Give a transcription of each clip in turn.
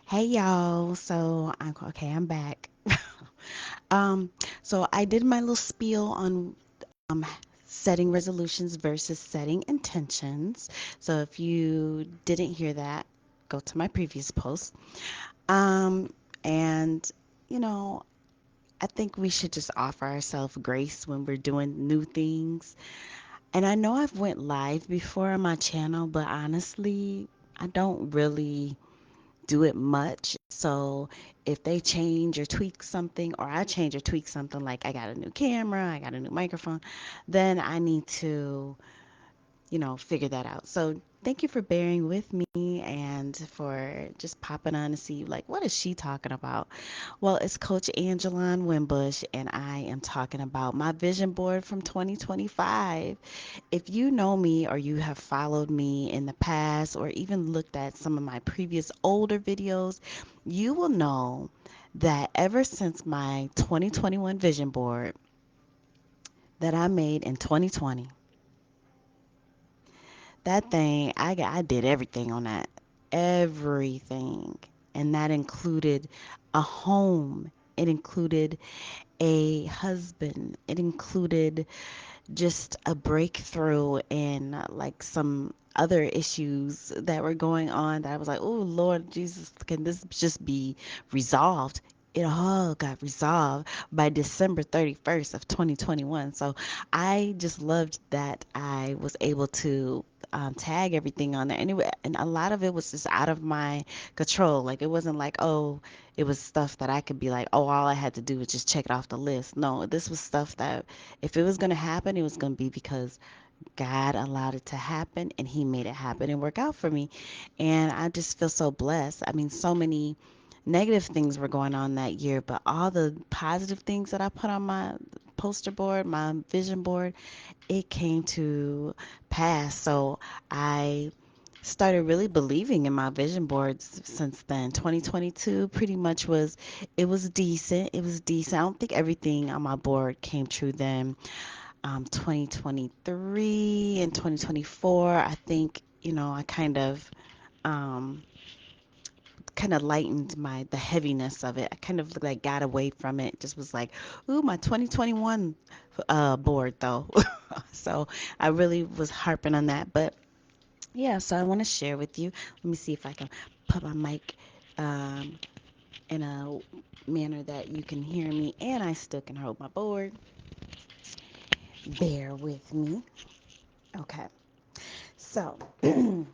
Hey y'all. I'm back. Um, so I did my little spiel on um setting resolutions versus setting intentions. So if you didn't hear that, go to my previous post. And you know, I think we should just offer ourselves grace when we're doing new things. And I know I've went live before on my channel, but honestly, I don't really do it much. So if they change or tweak something, or I change or tweak something, like I got a new camera, I got a new microphone, then I need to figure that out. So thank you for bearing with me and for just popping on to see, like, what is she talking about? Well, it's Coach Anjalon Wimbush, and I am talking about my vision board from 2025. If you know me or you have followed me in the past or even looked at some of my previous older videos, you will know that ever since my 2021 vision board that I made in 2020, that thing, I did everything on that. Everything. And that included a home. It included a husband. It included just a breakthrough in like some other issues that were going on that I was like, oh Lord Jesus, can this just be resolved? It all got resolved by December 31st of 2021. So I just loved that I was able to tag everything on there. Anyway, and a lot of it was just out of my control. Like it wasn't like, oh, it was stuff that I could be like, oh, all I had to do was just check it off the list. No, this was stuff that if it was going to happen, it was going to be because God allowed it to happen and He made it happen and work out for me. And I just feel so blessed. I mean, so many negative things were going on that year, but all the positive things that I put on my poster board, my vision board, it came to pass. So I started really believing in my vision boards since then. 2022 pretty much was, it was decent. It was decent. I don't think everything on my board came true then. 2023 and 2024, I think, I um, kind of lightened the heaviness of it. I kind of like got away from it. Just was like, ooh, my 2021 board though. So I really was harping on that. But yeah, so I want to share with you. Let me see if I can put my mic um, in a manner that you can hear me and I still can hold my board. Bear with me. Okay. So, and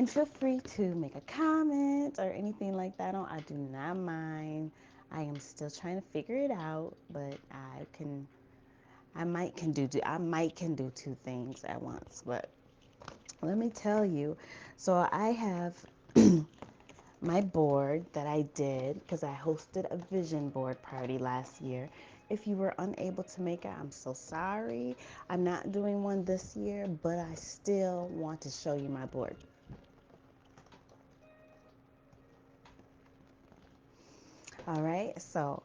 feel free to make a comment or anything like that. I do not mind. I am still trying to figure it out, but I might can do two things at once. But let me tell you. So I have my board that I did because I hosted a vision board party last year. If you were unable to make it, I'm so sorry. I'm not doing one this year, but I still want to show you my board. All right, so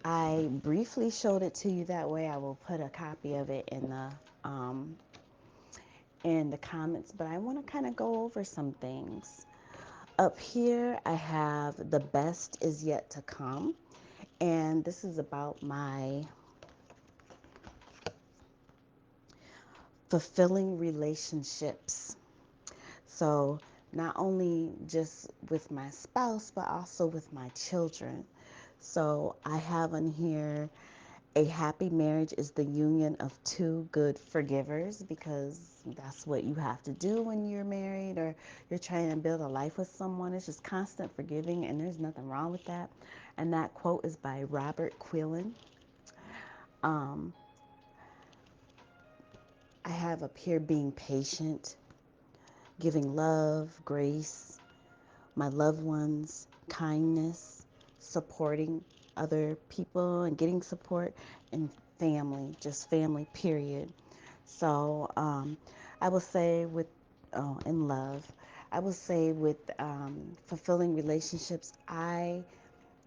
I briefly showed it to you that way. I will put a copy of it um, in the comments, but I want to kind of go over some things. Up here, I have the best is yet to come, and this is about my fulfilling relationships. So, not only just with my spouse, but also with my children. So, I have on here a happy marriage is the union of two good forgivers because that's what you have to do when you're married or you're trying to build a life with someone. It's just constant forgiving, and there's nothing wrong with that. And that quote is by Robert Quillen. Um, I have up here being patient, giving love, grace, my loved ones, kindness, supporting other people and getting support, and family, just family, period. So I will say in love, I will say with fulfilling relationships, I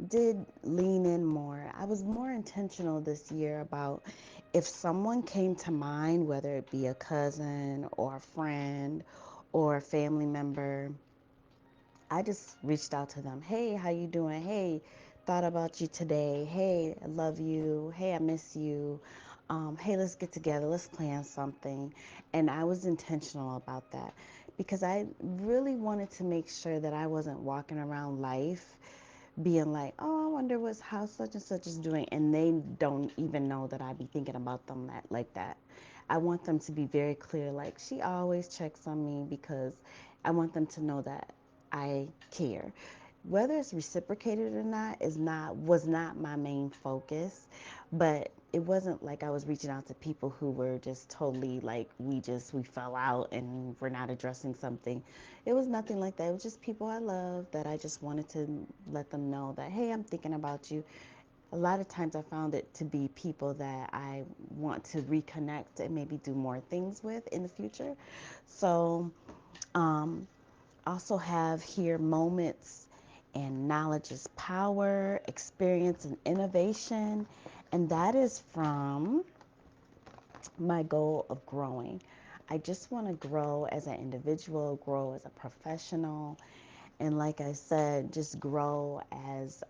did lean in more. I was more intentional this year about if someone came to mind, whether it be a cousin or a friend or a family member, I just reached out to them. Hey, how you doing? Hey, thought about you today. Hey, I love you. Hey, I miss you. Hey, let's get together. Let's plan something. And I was intentional about that because I really wanted to make sure that I wasn't walking around life being like, oh, I wonder what's how such and such is doing, and they don't even know that I be thinking about them like that. I want them to be very clear, like she always checks on me because I want them to know that I care. Whether it's reciprocated or not is not was not my main focus, but it wasn't like I was reaching out to people who were just totally like we fell out and we're not addressing something. It was nothing like that. It was just people I love that I just wanted to let them know that hey, I'm thinking about you. A lot of times I found it to be people that I want to reconnect and maybe do more things with in the future. So um, also have here moments and knowledge is power, experience and innovation. And that is from my goal of growing. I just want to grow as an individual, grow as a professional, and like I said, just grow as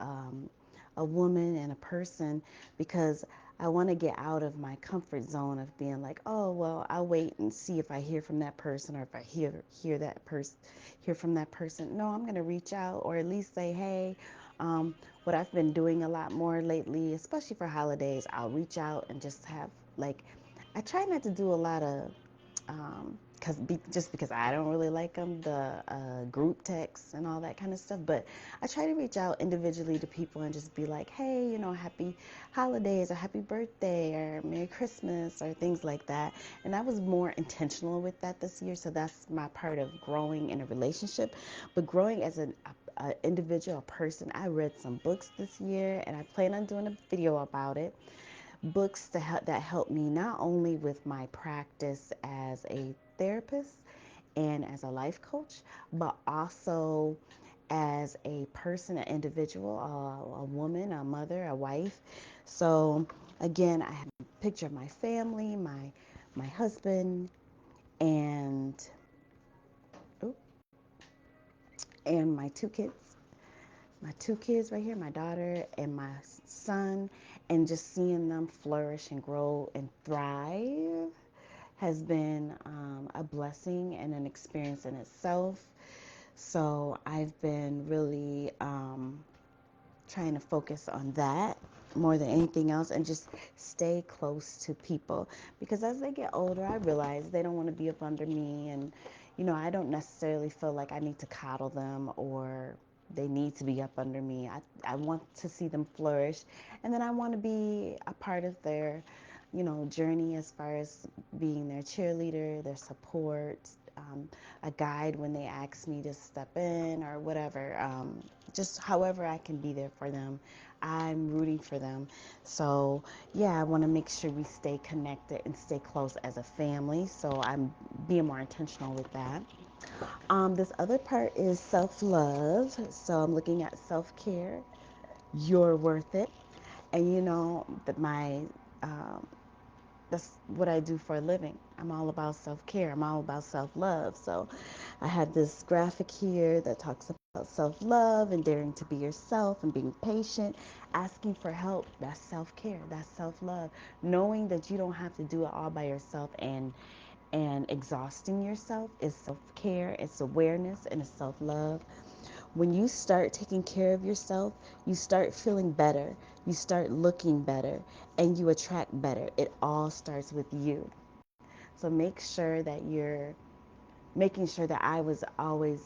a woman and a person because I want to get out of my comfort zone of being like, oh well, I'll wait and see if I hear from that person or if I hear from that person. No, I'm gonna reach out or at least say, hey. What I've been doing a lot more lately, especially for holidays, I'll reach out and just have like, I try not to do a lot of just because I don't really like them, the group texts and all that kind of stuff. But I try to reach out individually to people and just be like, hey, happy holidays or happy birthday or Merry Christmas or things like that. And I was more intentional with that this year. So that's my part of growing in a relationship. But growing as an individual person, I read some books this year and I plan on doing a video about it. Books that help me not only with my practice as a therapist and as a life coach, but also as a person, an individual, a woman, a mother, a wife. So again, I have a picture of my family, my husband, and oh, and my two kids right here, my daughter and my son, and just seeing them flourish and grow and thrive has been a blessing and an experience in itself. So I've been really trying to focus on that more than anything else and just stay close to people because as they get older I realize they don't want to be up under me and I don't necessarily feel like I need to coddle them or they need to be up under me. I want to see them flourish and then I want to be a part of their journey as far as being their cheerleader, their support, a guide when they ask me to step in or whatever. Just however I can be there for them. I'm rooting for them. So, yeah, I want to make sure we stay connected and stay close as a family. So, I'm being more intentional with that. This other part is self love. So, I'm looking at self care. You're worth it. And that that's what I do for a living. I'm all about self-care. I'm all about self-love. So I have this graphic here that talks about self-love and daring to be yourself and being patient, asking for help. That's self-care. That's self-love. Knowing that you don't have to do it all by yourself and exhausting yourself is self-care. It's awareness and it's self-love. When you start taking care of yourself, you start feeling better, you start looking better, and you attract better. It all starts with you. So make sure that you're making sure that I was always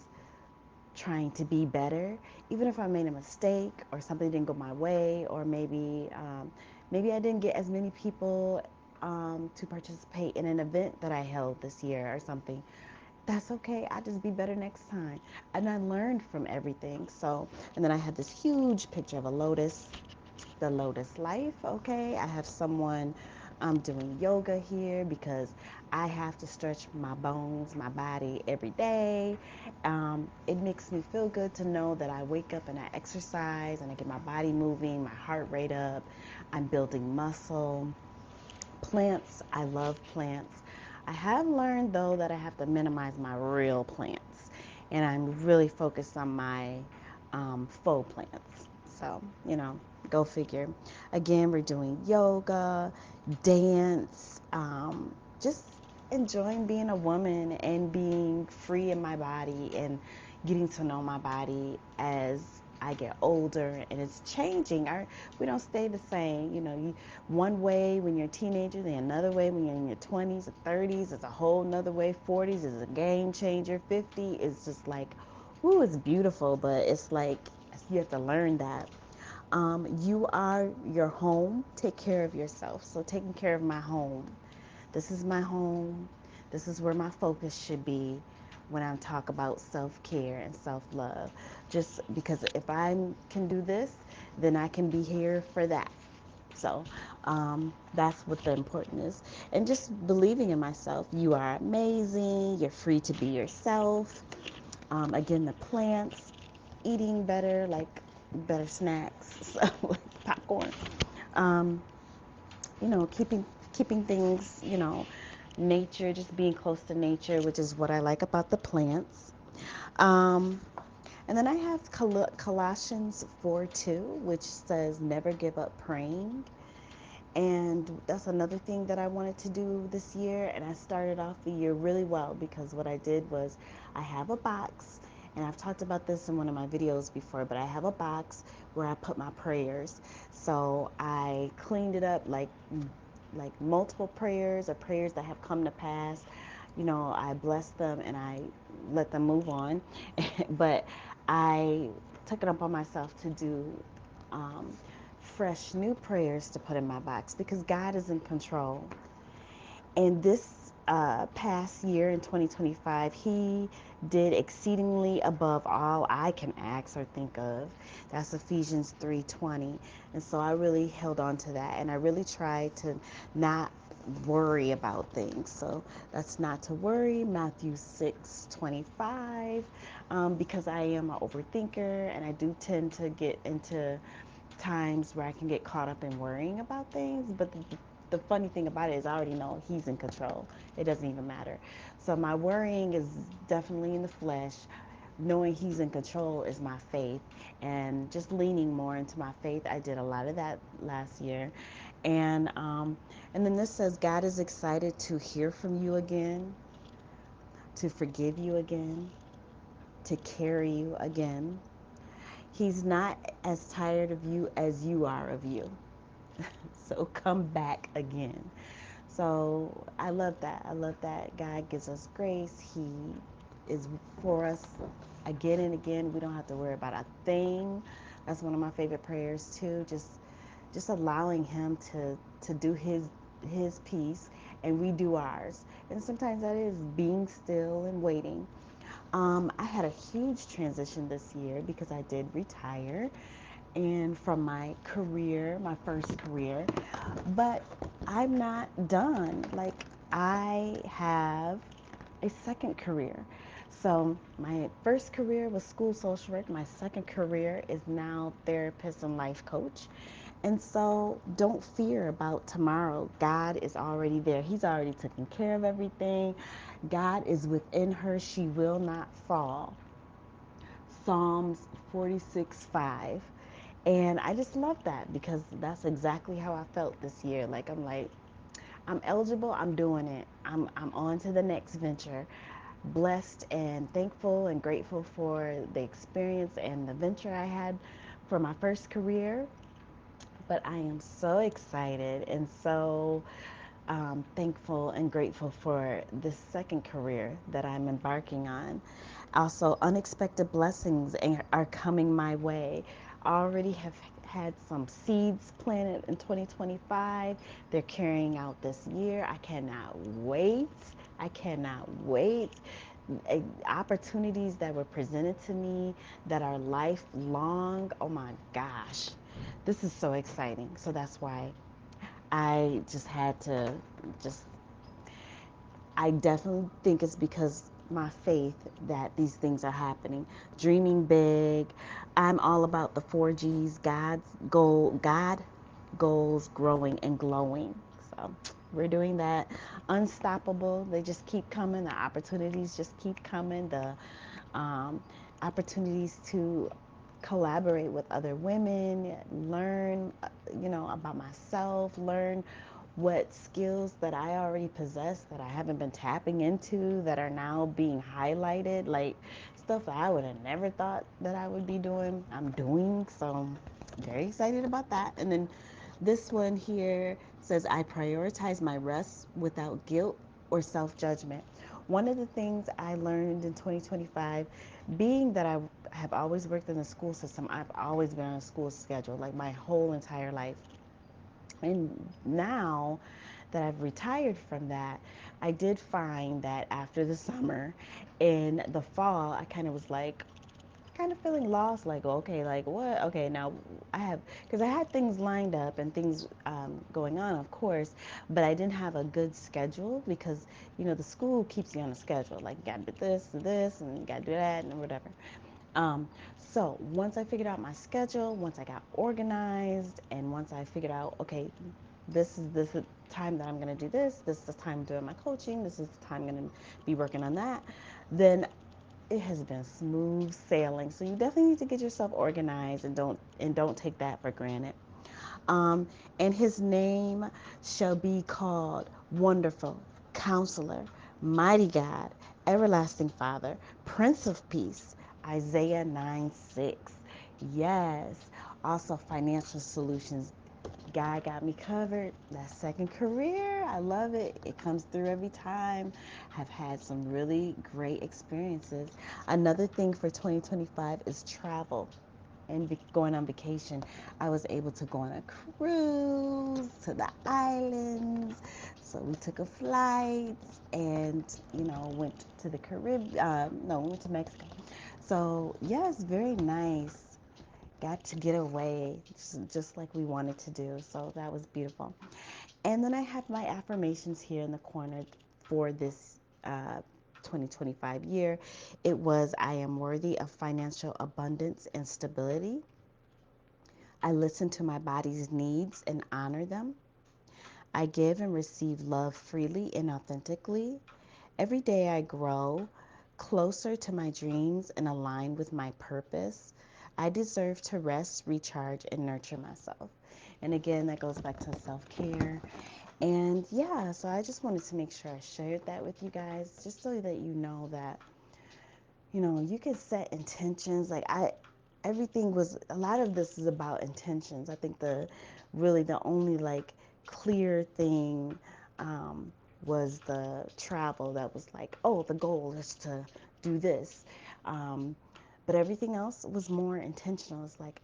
trying to be better, even if I made a mistake or something didn't go my way, or maybe I didn't get as many people to participate in an event that I held this year or something. That's okay. I just be better next time. And I learned from everything. So, and then I had this huge picture of a lotus, the Lotus Life. Okay. I have someone doing yoga here because I have to stretch my bones, my body every day. It makes me feel good to know that I wake up and I exercise and I get my body moving, my heart rate up. I'm building muscle. Plants, I love plants. I have learned though that I have to minimize my real plants. and I'm really focused on my faux plants. So, go figure. Again, we're doing yoga, dance, just enjoying being a woman and being free in my body and getting to know my body as I get older and it's changing. We don't stay the same. One way when you're a teenager, then another way when you're in your 20s or 30s. It's a whole nother way. 40s is a game changer. 50 is just like, ooh, it's beautiful, but it's like you have to learn that. You are your home. Take care of yourself. So taking care of my home. This is my home. This is where my focus should be when I talk about self-care and self-love. Just because if I can do this, then I can be here for that. So that's what the important is. And just believing in myself. You are amazing. You're free to be yourself. Again, the plants, eating better, like better snacks, so like popcorn. Um, keeping things, nature, just being close to nature, which is what I like about the plants. Um, and then I have Colossians 4:2, which says, never give up praying. And that's another thing that I wanted to do this year. And I started off the year really well because what I did was I have a box, and I've talked about this in one of my videos before, but I have a box where I put my prayers. So I cleaned it up like multiple prayers or prayers that have come to pass. I bless them and I let them move on. But I took it upon myself to do um, fresh new prayers to put in my box because God is in control. And this past year in 2025, He did exceedingly above all I can ask or think of. That's Ephesians 3:20. And so I really held on to that, and I really tried to not worry about things. So that's not to worry. Matthew 6:25, because I am an overthinker and I do tend to get into times where I can get caught up in worrying about things. But the funny thing about it is I already know He's in control. It doesn't even matter. So my worrying is definitely in the flesh. Knowing He's in control is my faith, and just leaning more into my faith. I did a lot of that last year, and then this says God is excited to hear from you again, to forgive you again, to carry you again. He's not as tired of you as you are of you. So come back again. So I love that. I love that God gives us grace. He is for us again and again. We don't have to worry about a thing. That's one of my favorite prayers too. Just allowing Him to do His piece and we do ours. And sometimes that is being still and waiting. I had a huge transition this year because I did retire and from my career, my first career, but I'm not done. Like I have a second career. So my first career was school social work. My second career is now therapist and life coach. And so don't fear about tomorrow. God is already there. He's already taken care of everything. God is within her. She will not fall. Psalms 46:5. And I just love that because that's exactly how I felt this year. I'm eligible, I'm doing it. I'm on to the next venture. Blessed and thankful and grateful for the experience and the venture I had for my first career. But I am so excited and so thankful and grateful for this second career that I'm embarking on. Also, unexpected blessings are coming my way. I already have had some seeds planted in 2025. They're carrying out this year. I cannot wait. I cannot wait. Opportunities that were presented to me that are lifelong. Oh my gosh. This is so exciting. So that's why I just had to just I definitely think it's because my faith that these things are happening. Dreaming big. I'm all about the 4Gs, God, goals, growing and glowing. So we're doing that. Unstoppable. They just keep coming. The opportunities just keep coming. um, opportunities to collaborate with other women, learn, about myself, learn what skills that I already possess that I haven't been tapping into that are now being highlighted, like stuff that I would have never thought that I would be doing, I'm doing. So very excited about that. And then this one here says, I prioritize my rest without guilt or self judgment. One of the things I learned in 2025, being that I have always worked in the school system, I've always been on a school schedule, like my whole entire life. And now that I've retired from that, I did find that after the summer, in the fall, I kind of was like, kind of feeling lost, like, okay, like what, okay, now I have, because I had things lined up and things going on, of course, but I didn't have a good schedule because the school keeps you on a schedule, like you gotta do this and you gotta do that and whatever. um, so once I figured out my schedule, once I got organized, and once I figured out, okay, this is the time that I'm going to do this, this is the time I'm doing my coaching, this is the time I'm going to be working on that, then it has been smooth sailing. So you definitely need to get yourself organized, and don't take that for granted. Um, and his name shall be called Wonderful, Counselor, Mighty God, Everlasting Father, Prince of Peace. Isaiah 9:6. Yes. Also, financial solutions. God got me covered. That second career, I love it. It comes through every time. Have had some really great experiences. Another thing for 2025 is travel and going on vacation. I was able to go on a cruise to the islands. So we took a flight and, went to the Caribbean. No, we went to Mexico. So, yes, very nice. Got to get away just like we wanted to do. So that was beautiful. And then I have my affirmations here in the corner for this 2025 year. It was, I am worthy of financial abundance and stability. I listen to my body's needs and honor them. I give and receive love freely and authentically. Every day I grow closer to my dreams and align with my purpose. I deserve to rest, recharge, and nurture myself. And again, that goes back to self care. And yeah, so I just wanted to make sure I shared that with you guys, just so that you know that you can set intentions. Like everything was, a lot of this is about intentions. I think the only like clear thing um, was the travel. That was like, oh, the goal is to do this. Um, but everything else was more intentional. It's like,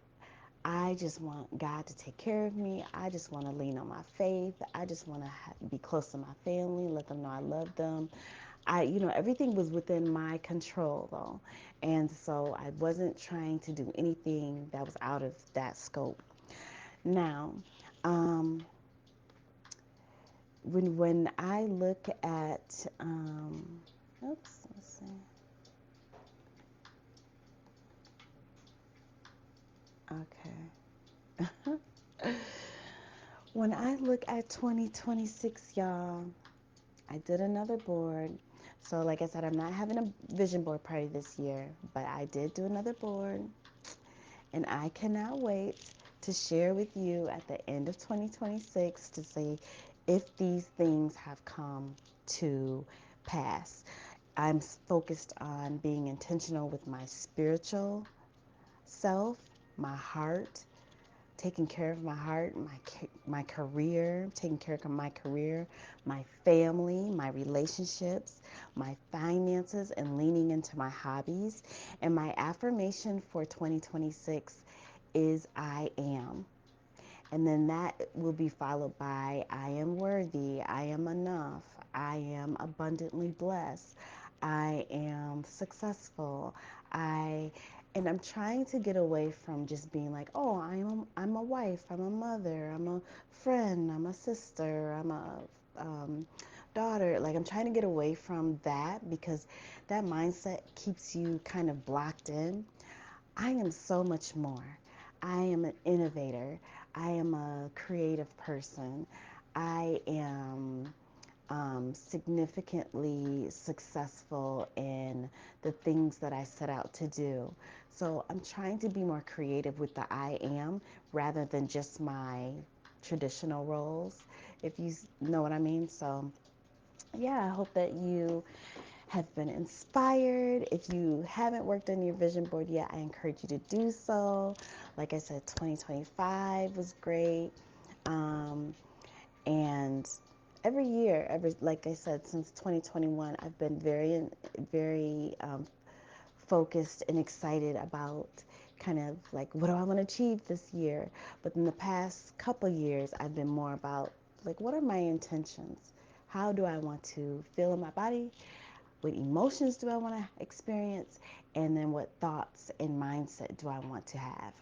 I just want God to take care of me. I just want to lean on my faith. I just want to be close to my family, let them know I love them. Everything was within my control though. And so I wasn't trying to do anything that was out of that scope. Now, um, when I look at, oops, let's see. Okay. When I look at 2026, y'all, I did another board. So, like I said, I'm not having a vision board party this year, but I did do another board. And I cannot wait to share with you at the end of 2026 to see if these things have come to pass. I'm focused on being intentional with my spiritual self, my heart, taking care of my heart, my career, taking care of my career, my family, my relationships, my finances, and leaning into my hobbies. And my affirmation for 2026 is I am. And then that will be followed by I am worthy, I am enough, I am abundantly blessed, I am successful, I and I'm trying to get away from just being like, oh, I'm a wife, I'm a mother, I'm a friend, I'm a sister, I'm a daughter. Like I'm trying to get away from that because that mindset keeps you kind of blocked in. I am so much more. I am an innovator. I am a creative person. I am significantly successful in the things that I set out to do. So I'm trying to be more creative with the I am rather than just my traditional roles, if you know what I mean. So, yeah, I hope that you have been inspired. If you haven't worked on your vision board yet, I encourage you to do so. Like I said, 2025 was great. Um, and every year, like I said, since 2021, I've been very focused and excited about kind of like what do I want to achieve this year. But in the past couple years, I've been more about like what are my intentions? How do I want to feel in my body? What emotions do I want to experience? And then what thoughts and mindset do I want to have?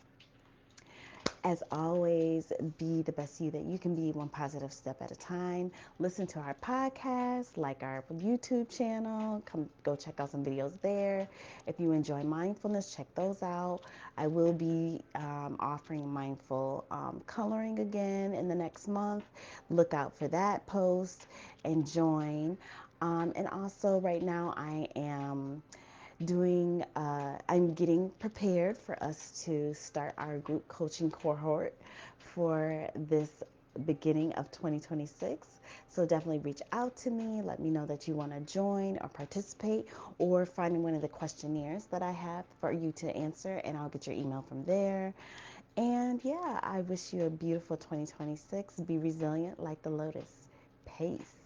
As always, be the best you that you can be, one positive step at a time. Listen to our podcast, like our YouTube channel. Come go check out some videos there. If you enjoy mindfulness, check those out. I will be offering mindful coloring again in the next month. Look out for that post and join. And also, right now, I'm getting prepared for us to start our group coaching cohort for this beginning of 2026. So definitely reach out to me. Let me know that you want to join or participate or find one of the questionnaires that I have for you to answer, and I'll get your email from there. And yeah, I wish you a beautiful 2026. Be resilient like the lotus. Peace.